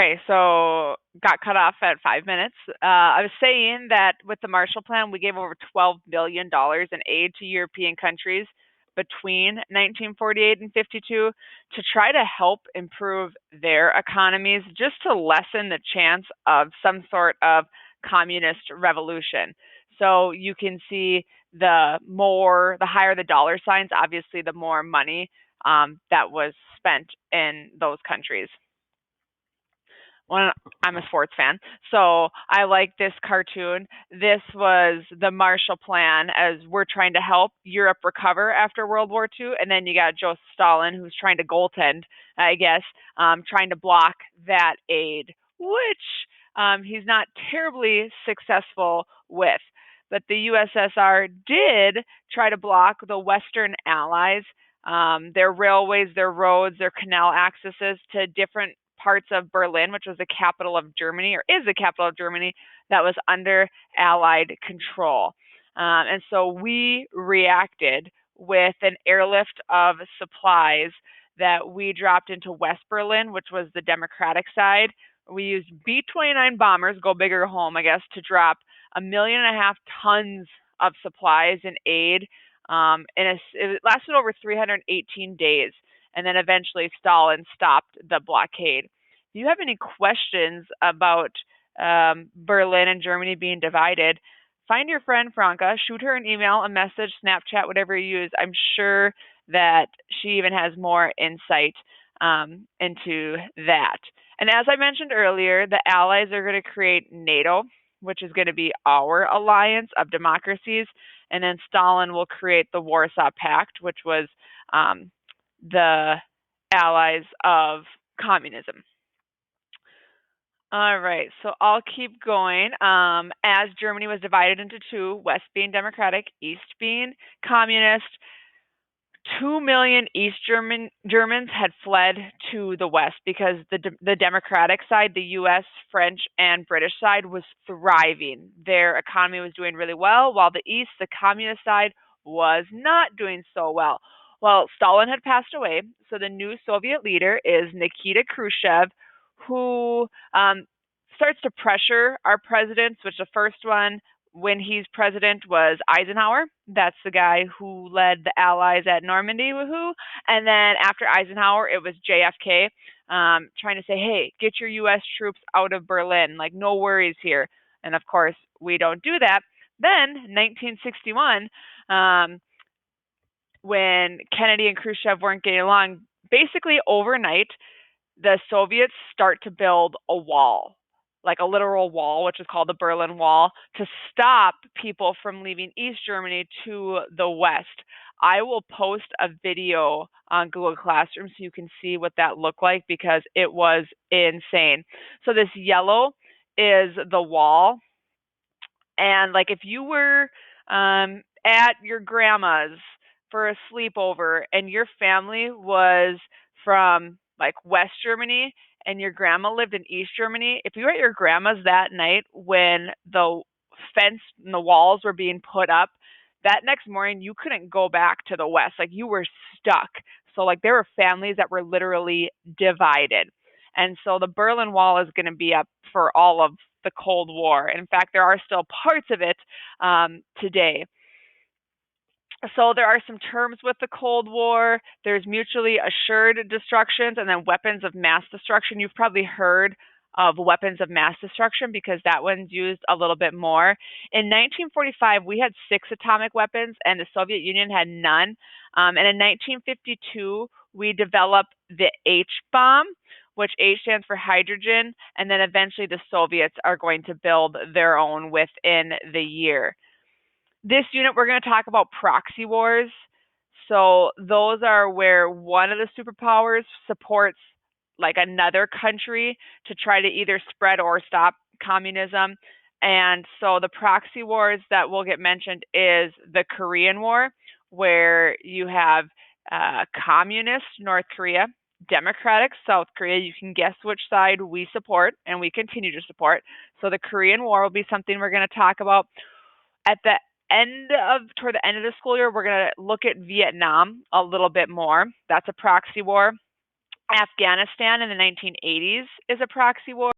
Okay, so got cut off at 5 minutes. I was saying that with the Marshall Plan, we gave over $12 billion in aid to European countries between 1948 and 52 to try to help improve their economies, just to lessen the chance of some sort of communist revolution. So you can see the higher the dollar signs, obviously, the more money that was spent in those countries. When I'm a sports fan, so I like this cartoon. This was the Marshall Plan as we're trying to help Europe recover after World War II, and then you got Joseph Stalin who's trying to goaltend, I guess, trying to block that aid, which he's not terribly successful with. But the USSR did try to block the Western Allies, their railways, their roads, their canal accesses to different parts of Berlin, which was the capital of Germany, or is the capital of Germany, that was under Allied control. And so we reacted with an airlift of supplies that we dropped into West Berlin, which was the Democratic side. We used B-29 bombers, go big or home, I guess, to drop 1.5 million tons of supplies and aid. And it lasted over 318 days. And then eventually Stalin stopped the blockade. If you have any questions about Berlin and Germany being divided, find your friend Franca, shoot her an email, a message, Snapchat, whatever you use. I'm sure that she even has more insight into that. And as I mentioned earlier, the Allies are going to create NATO, which is going to be our alliance of democracies. And then Stalin will create the Warsaw Pact, which was the allies of communism. All right, so I'll keep going. As Germany was divided into two, West being democratic, East being communist, 2 million East Germans had fled to the West because the Democratic side, the U.S., French, and British side, was thriving. Their economy was doing really well, while the East, the communist side, was not doing so well. Well, Stalin had passed away, so the new Soviet leader is Nikita Khrushchev, who starts to pressure our presidents, which the first one when he's president was Eisenhower. That's the guy who led the Allies at Normandy, woohoo. And then after Eisenhower, it was JFK trying to say, hey, get your U.S. troops out of Berlin. Like, no worries here. And of course, we don't do that. Then, 1961, when Kennedy and Khrushchev weren't getting along, basically overnight, the Soviets start to build a wall, like a literal wall, which is called the Berlin Wall, to stop people from leaving East Germany to the West. I will post a video on Google Classroom so you can see what that looked like because it was insane. So this yellow is the wall. And like if you were at your grandma's for a sleepover and your family was from like West Germany and your grandma lived in East Germany, if you were at your grandma's that night when the fence and the walls were being put up, that next morning you couldn't go back to the West. Like you were stuck. So like there were families that were literally divided. And so the Berlin Wall is going to be up for all of the Cold War. In fact, there are still parts of it today. So there are some terms with the Cold War. There's mutually assured destructions and then weapons of mass destruction. You've probably heard of weapons of mass destruction because that one's used a little bit more. In 1945, we had 6 atomic weapons and the Soviet Union had none. And in 1952, we developed the H bomb, which H stands for hydrogen, and then eventually the Soviets are going to build their own within the year. This unit, we're going to talk about proxy wars. So those are where one of the superpowers supports like another country to try to either spread or stop communism. And so the proxy wars that will get mentioned is the Korean War, where you have communist North Korea, democratic South Korea. You can guess which side we support and we continue to support. So the Korean War will be something we're going to talk about. At the toward the end of the school year, we're going to look at Vietnam a little bit more. That's a proxy war. Afghanistan in the 1980s is a proxy war.